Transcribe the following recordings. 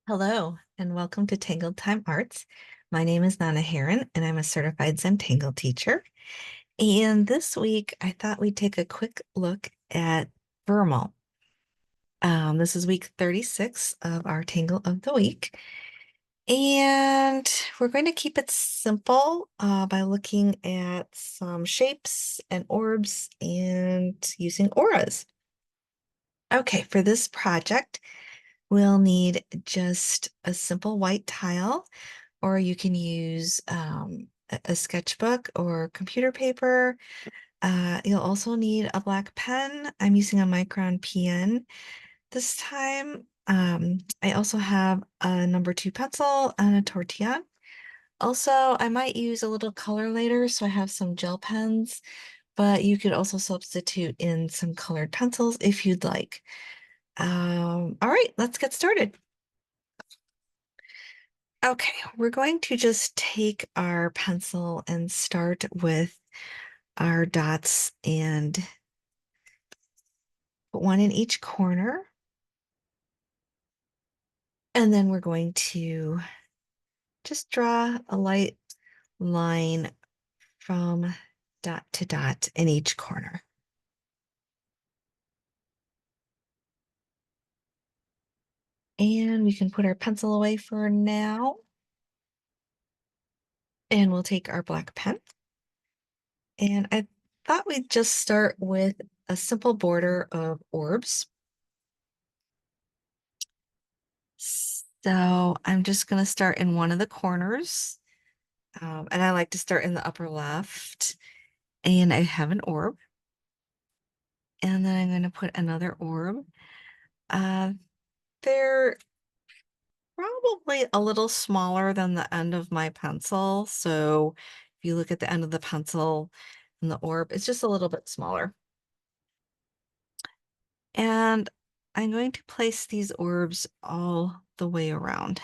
Hello, and welcome to Tangle Time Arts. My name is Nana Heron, and I'm a certified Zentangle teacher. And this week, I thought we'd take a quick look at Vermal. This is week 36 of our Tangle of the Week. And we're going to keep it simple by looking at some shapes and orbs and using auras. Okay, for this project, we'll need just a simple white tile, or you can use a sketchbook or computer paper. You'll also need a black pen. I'm using a Micron pen this time. I also have a number 2 pencil and a tortillon. Also, I might use a little color later, so I have some gel pens, but you could also substitute in some colored pencils if you'd like. All right, let's get started. Okay, we're going to just take our pencil and start with our dots and put one in each corner. And then we're going to just draw a light line from dot to dot in each corner. And we can put our pencil away for now. And we'll take our black pen. And I thought we'd just start with a simple border of orbs. So I'm just going to start in one of the corners. And I like to start in the upper left. And I have an orb. And then I'm going to put another orb. Uh, they're probably a little smaller than the end of my pencil. So if you look at the end of the pencil and the orb, it's just a little bit smaller. And I'm going to place these orbs all the way around.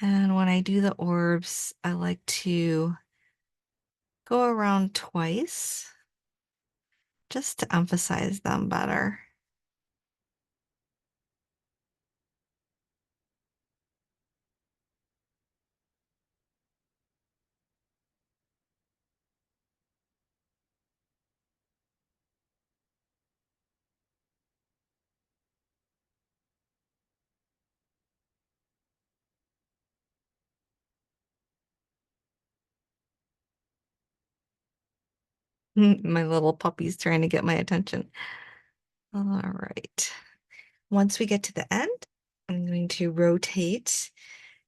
And when I do the orbs, I like to go around twice just to emphasize them better. My little puppy's trying to get my attention. All right. Once we get to the end, I'm going to rotate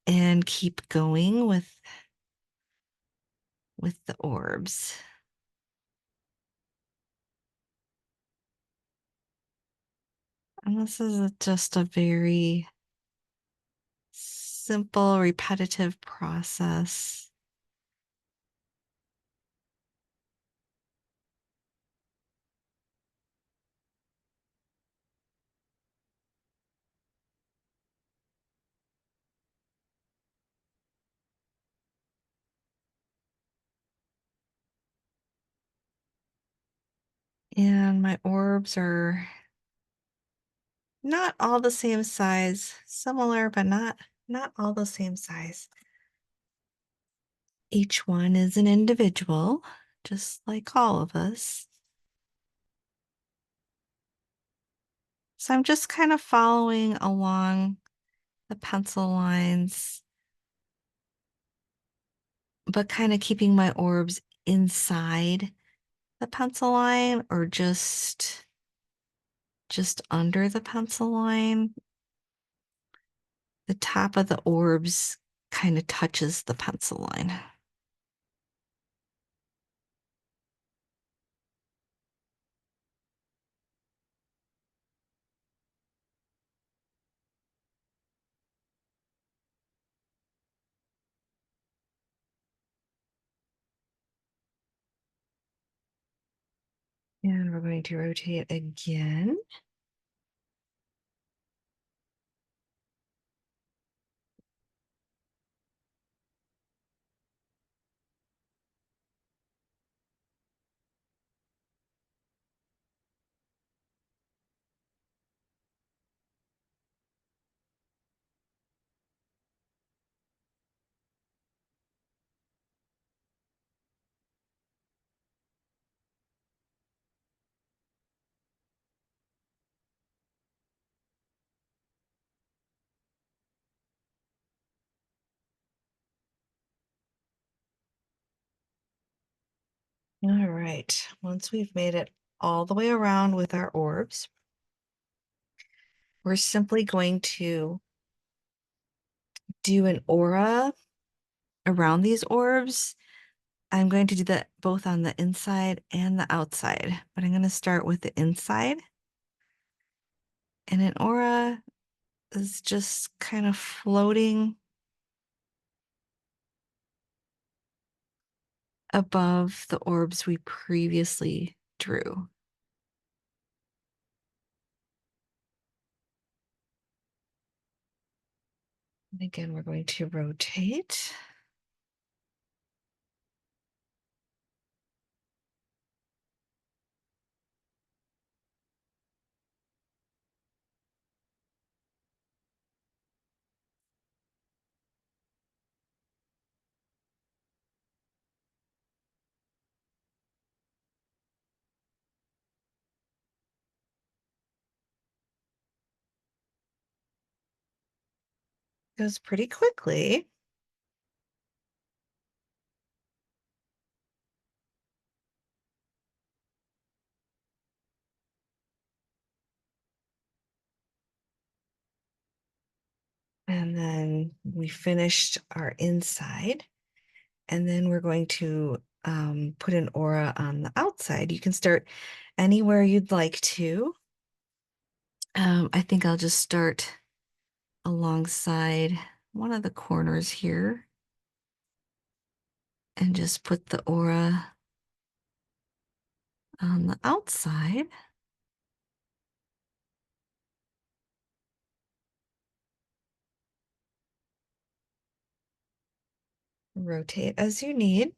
and keep going with the orbs. And this is just a very simple, repetitive process. And my orbs are not all the same size, similar, but not all the same size. Each one is an individual, just like all of us. So I'm just kind of following along the pencil lines, but kind of keeping my orbs inside the pencil line or just under the pencil line. The top of the orbs kind of touches the pencil line. And we're going to rotate again. All right, once we've made it all the way around with our orbs, we're simply going to do an aura around these orbs. I'm going to do that both on the inside and the outside, but I'm going to start with the inside. And an aura is just kind of floating above the orbs we previously drew. And again, we're going to rotate. Goes pretty quickly. And then we finished our inside. And then we're going to put an aura on the outside. You can start anywhere you'd like to. I think I'll just start alongside one of the corners here and just put the aura on the outside. Rotate as you need.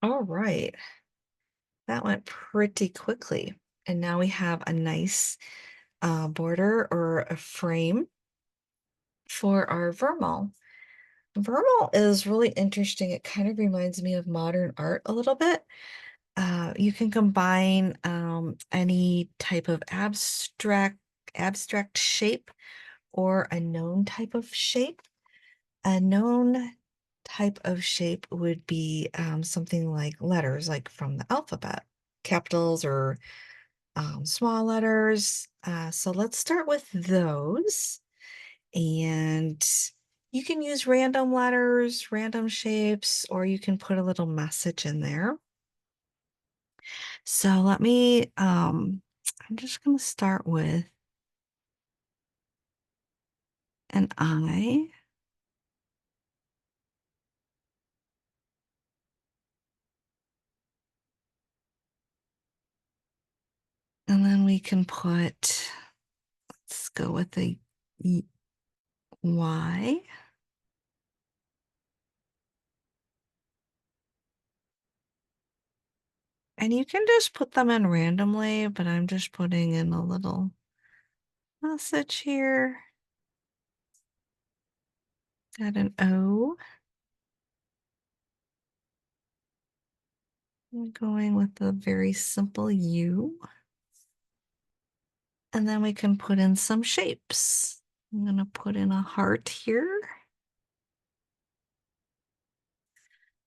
All right, that went pretty quickly. And now we have a nice border or a frame for our Vermal. Vermal is really interesting. It kind of reminds me of modern art a little bit. You can combine any type of abstract shape or a known type of shape. A known type of shape would be something like letters, like from the alphabet, capitals or small letters. So let's start with those. And you can use random letters, random shapes, or you can put a little message in there. So I'm just going to start with an I. And then we can let's go with a Y. And you can just put them in randomly, but I'm just putting in a little message here. Got an O. I'm going with a very simple U. And then we can put in some shapes. I'm going to put in a heart here.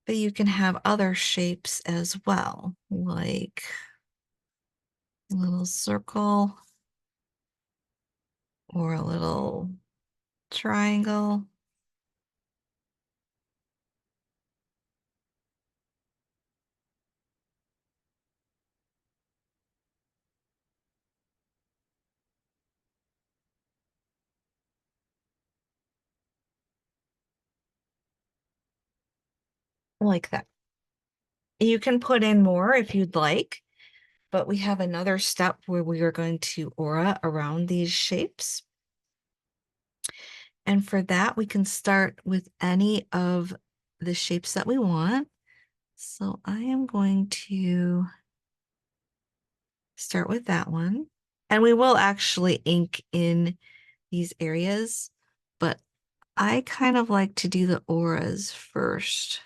But you can have other shapes as well, like a little circle or a little triangle. like that. You can put in more if you'd like, but we have another step where we are going to aura around these shapes. And for that, we can start with any of the shapes that we want. So I am going to start with that one. And we will actually ink in these areas, but I kind of like to do the auras first.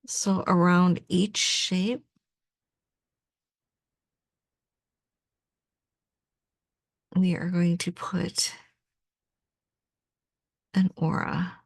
So around each shape, we are going to put an aura.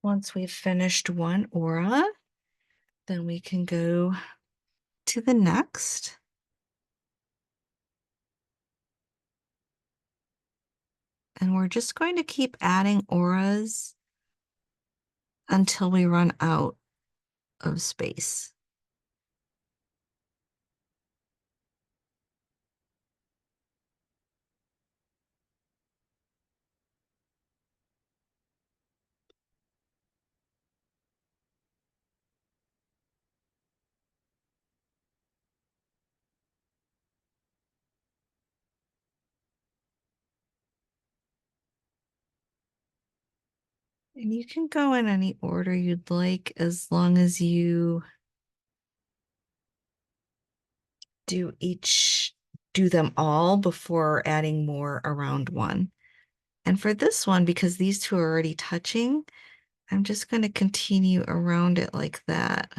Once we've finished one aura, then we can go to the next. And we're just going to keep adding auras until we run out of space. And you can go in any order you'd like as long as you do them all before adding more around one. And for this one, because these two are already touching, I'm just going to continue around it like that.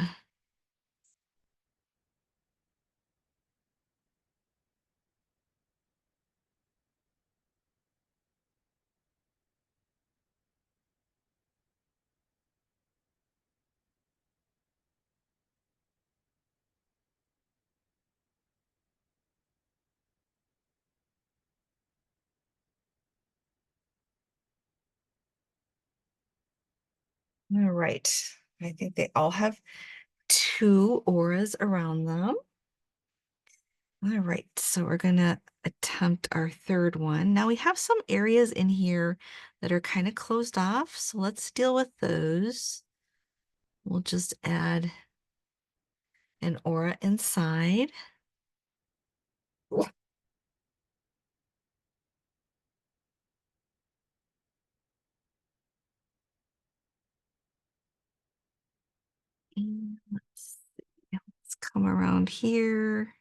All right. I think they all have two auras around them. All right, so we're gonna attempt our third one. Now we have some areas in here that are kind of closed off, so let's deal with those. We'll just add an aura inside. And let's come around here.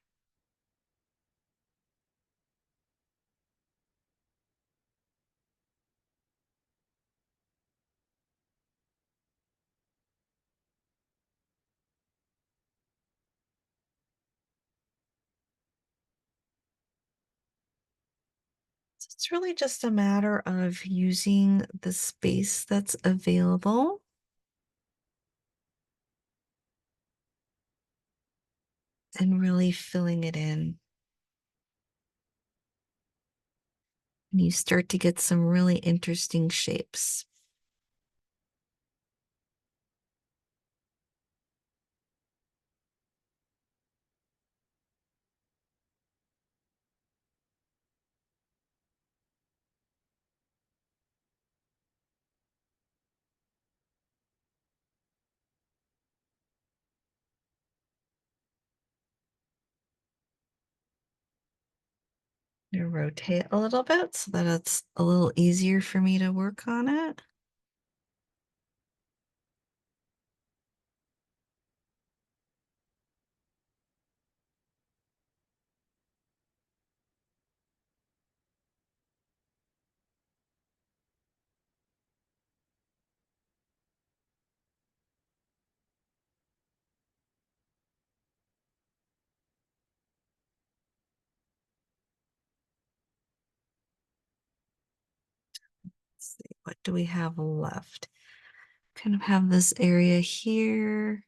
So it's really just a matter of using the space that's available and really filling it in. And you start to get some really interesting shapes. You rotate a little bit so that it's a little easier for me to work on it. do we have left? Kind of have this area here.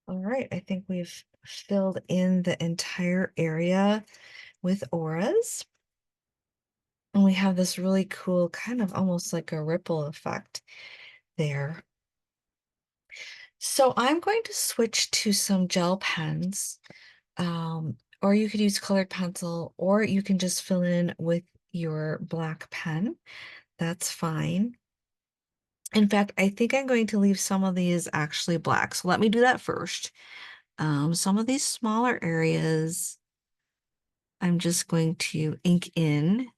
All right, I think we've filled in the entire area with auras. And we have this really cool, kind of almost like a ripple effect there. So I'm going to switch to some gel pens, or you could use colored pencil, or you can just fill in with your black pen. That's fine. In fact, I think I'm going to leave some of these actually black. So let me do that first. Some of these smaller areas, I'm just going to ink in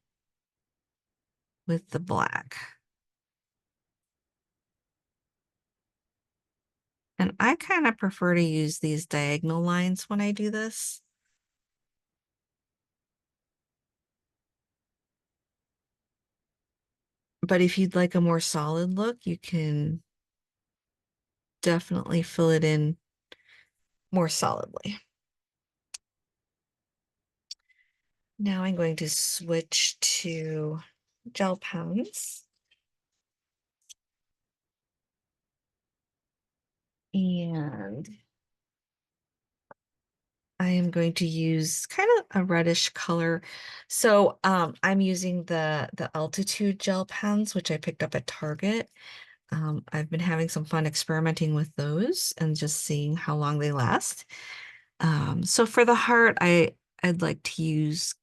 with the black. And I kind of prefer to use these diagonal lines when I do this. But if you'd like a more solid look, you can definitely fill it in more solidly. Now I'm going to switch to gel pens. And I am going to use kind of a reddish color. So I'm using the altitude gel pens, which I picked up at Target. I've been having some fun experimenting with those and just seeing how long they last. So for the heart, I'd like to use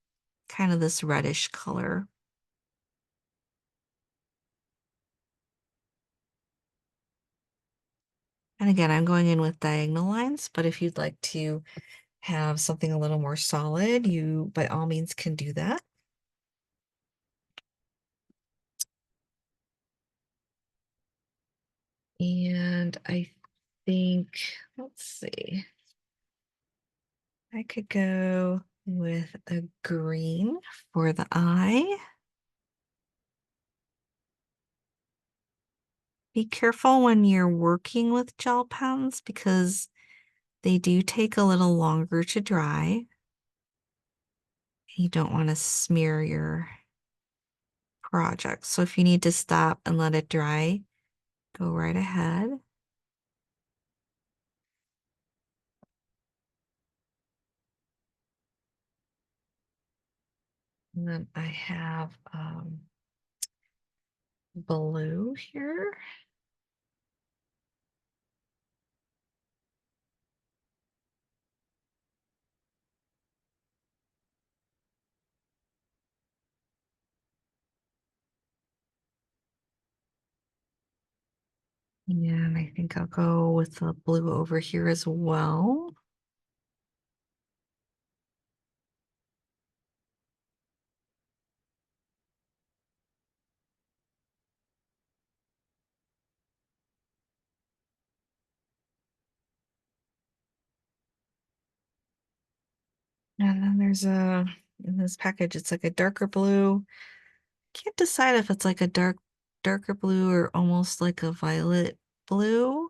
kind of this reddish color. And again, I'm going in with diagonal lines, but if you'd like to have something a little more solid, you by all means can do that. And I think, let's see, I could go with a green for the eye. Be careful when you're working with gel pens because they do take a little longer to dry. You don't want to smear your project. So if you need to stop and let it dry, go right ahead. And then I have blue here. And I think I'll go with the blue over here as well. And then there's in this package, it's like a darker blue. Can't decide if it's like a darker blue or almost like a violet blue.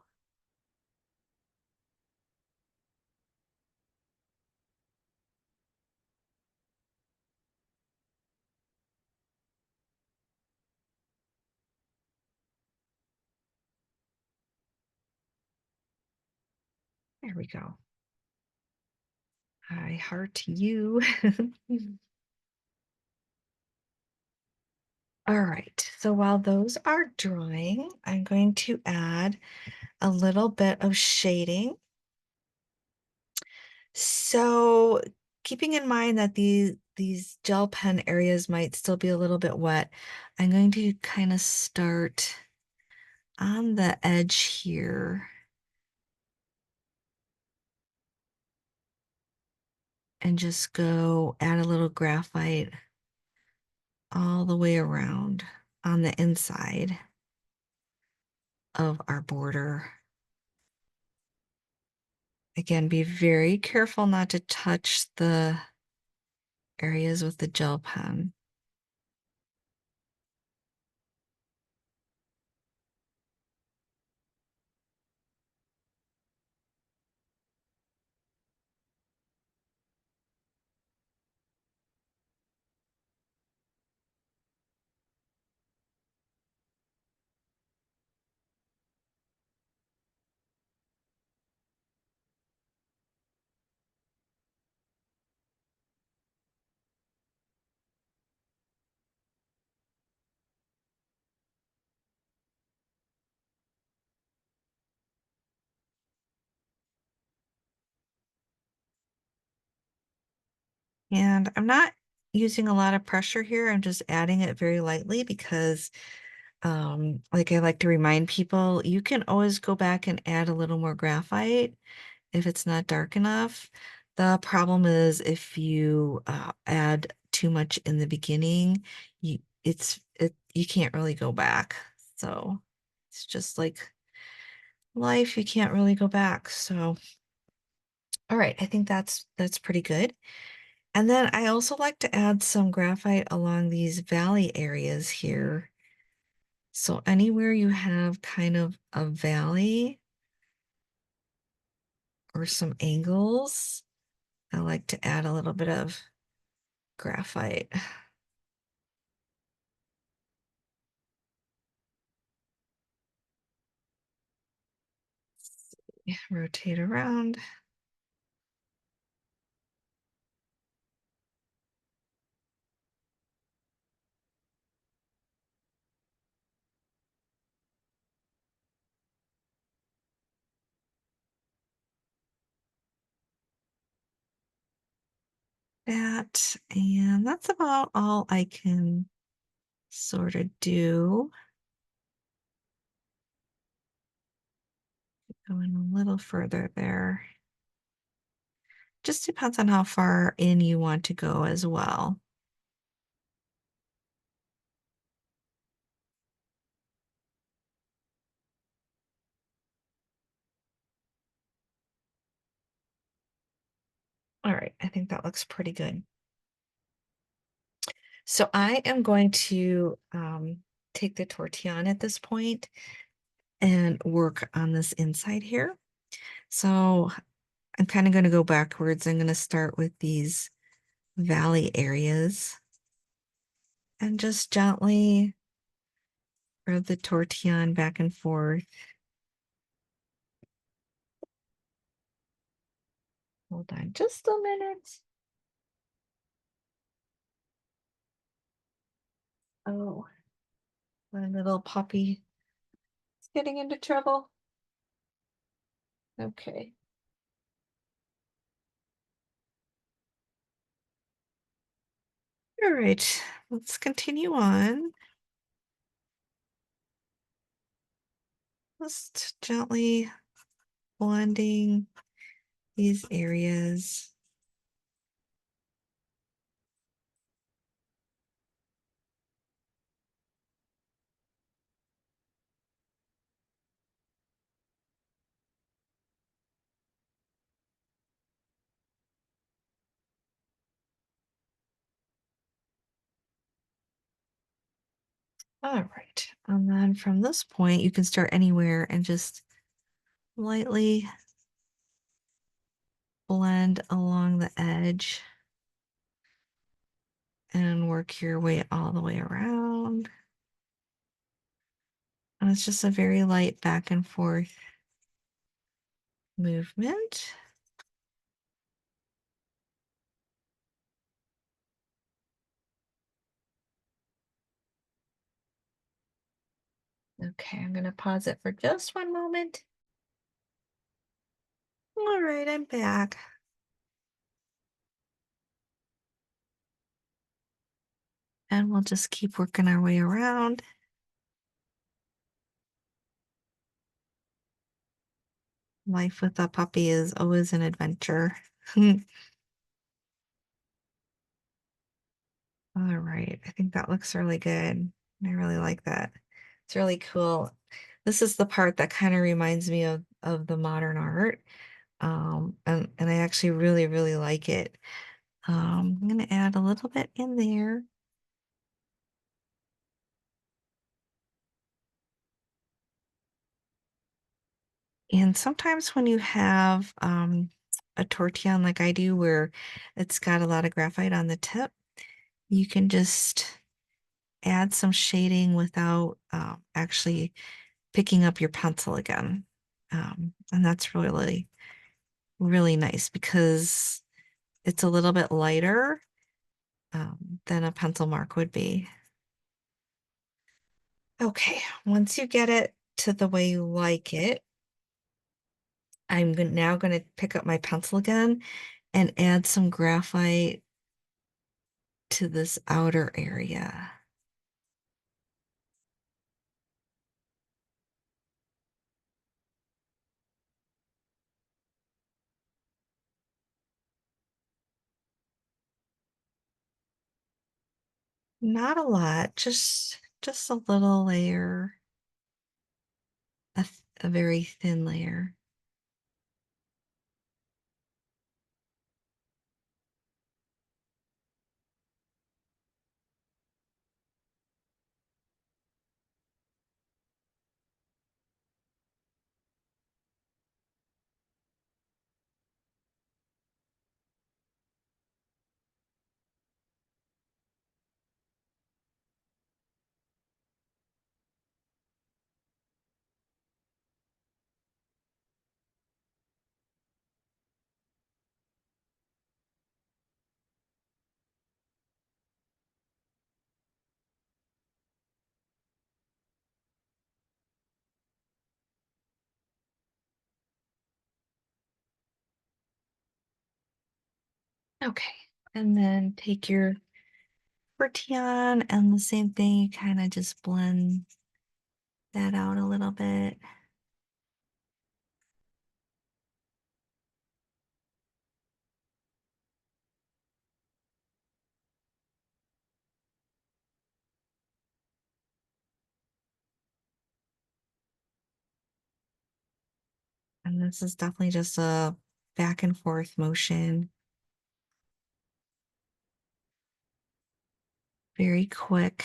There we go. I heart you. All right, so while those are drying, I'm going to add a little bit of shading. So keeping in mind that these gel pen areas might still be a little bit wet, I'm going to kind of start on the edge here and just go add a little graphite all the way around on the inside of our border. Again, be very careful not to touch the areas with the gel pen. And I'm not using a lot of pressure here. I'm just adding it very lightly because like I like to remind people, you can always go back and add a little more graphite if it's not dark enough. The problem is if you add too much in the beginning, you can't really go back. So it's just like life, you can't really go back. So all right, I think that's pretty good. And then I also like to add some graphite along these valley areas here. So anywhere you have kind of a valley or some angles, I like to add a little bit of graphite. Rotate around. That, and that's about all I can sort of do. Going a little further there. Just depends on how far in you want to go as well. All right, I think that looks pretty good. So I am going to take the tortillon at this point and work on this inside here. So I'm kind of going to go backwards. I'm going to start with these valley areas and just gently rub the tortillon back and forth. Hold on just a minute. Oh, my little puppy is getting into trouble. Okay. All right, let's continue on. Just gently blending these areas. All right, and then from this point, you can start anywhere and just lightly blend along the edge and work your way all the way around. And it's just a very light back and forth movement. Okay, I'm going to pause it for just one moment. All right, I'm back. And we'll just keep working our way around. Life with a puppy is always an adventure. All right, I think that looks really good. I really like that. It's really cool. This is the part that kind of reminds me of the modern art. And I actually really, really like it. I'm going to add a little bit in there. And sometimes when you have a tortillon like I do, where it's got a lot of graphite on the tip, you can just add some shading without actually picking up your pencil again. And that's really, really nice because it's a little bit lighter than a pencil mark would be. Okay, once you get it to the way you like it, now going to pick up my pencil again and add some graphite to this outer area. Not a lot, just a little layer, a very thin layer. Okay, and then take your tortillon and the same thing, you kind of just blend that out a little bit. And this is definitely just a back and forth motion. Very quick.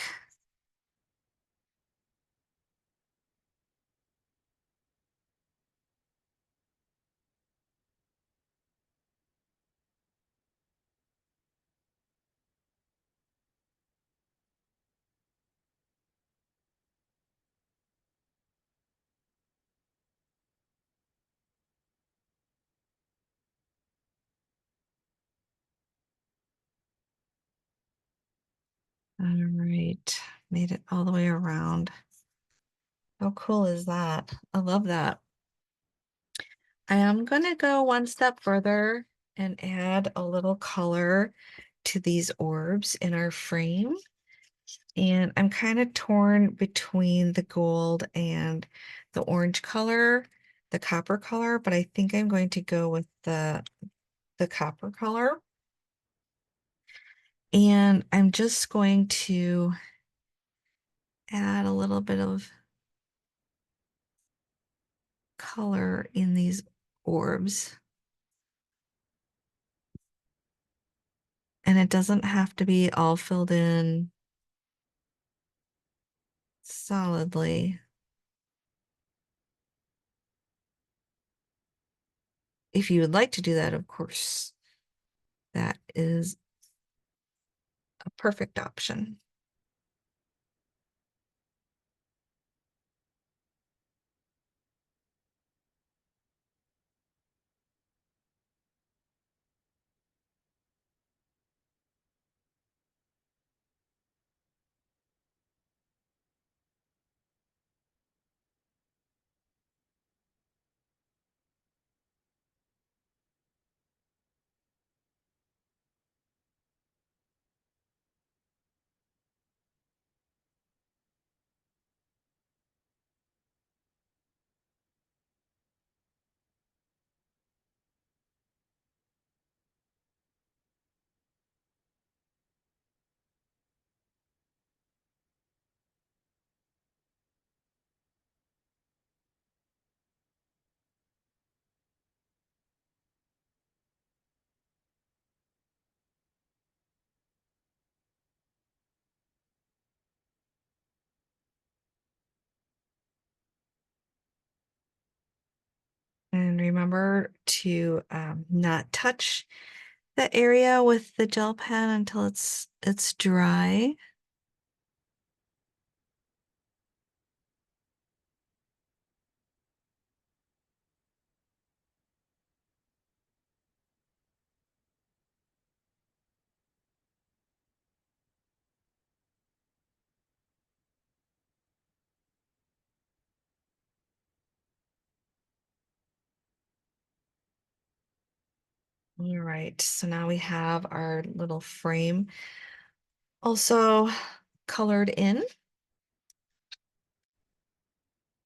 All right, made it all the way around. How cool is that? I love that. I am gonna go one step further and add a little color to these orbs in our frame. And I'm kind of torn between the gold and the orange color, the copper color, but I think I'm going to go with the copper color. And I'm just going to add a little bit of color in these orbs. And it doesn't have to be all filled in solidly. If you would like to do that, of course, that is a perfect option. And remember to not touch the area with the gel pen until it's dry. All right, so now we have our little frame also colored in.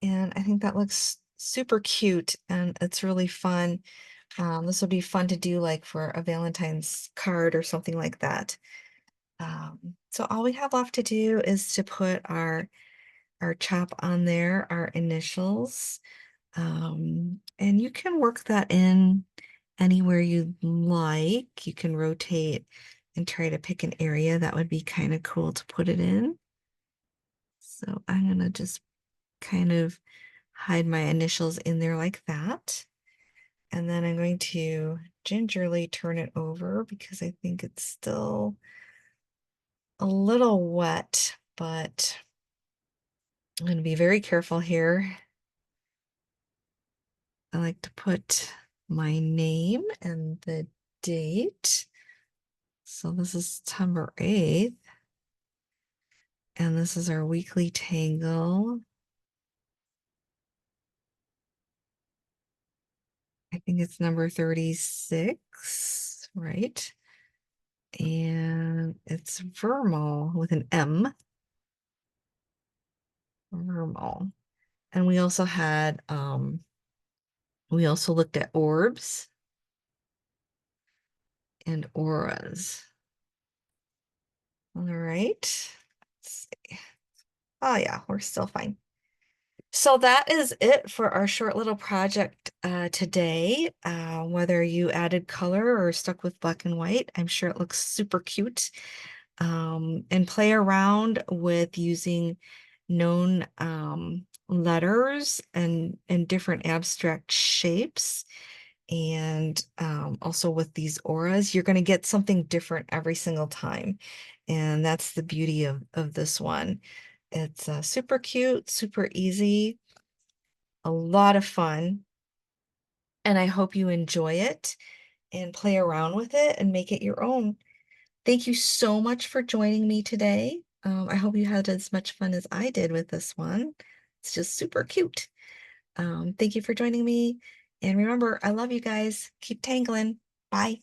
And I think that looks super cute and it's really fun. This would be fun to do like for a Valentine's card or something like that. So all we have left to do is to put our chop on there, our initials. And you can work that in anywhere you like. You can rotate and try to pick an area that would be kind of cool to put it in. So I'm gonna just kind of hide my initials in there like that. And then I'm going to gingerly turn it over because I think it's still a little wet, but I'm going to be very careful here. I like to put my name and the date. So this is September 8th. And this is our weekly tangle. I think it's number 36, right? And it's Vermal with an M. Vermal. And we also looked at orbs and auras. All right. Let's see. Oh yeah, we're still fine. So that is it for our short little project today. Whether you added color or stuck with black and white, I'm sure it looks super cute. And play around with using known letters and different abstract shapes. And also with these auras, you're going to get something different every single time. And that's the beauty of this one. It's super cute, super easy, a lot of fun. And I hope you enjoy it and play around with it and make it your own. Thank you so much for joining me today. I hope you had as much fun as I did with this one. It's just super cute. Thank you for joining me. And remember, I love you guys. Keep tangling. Bye.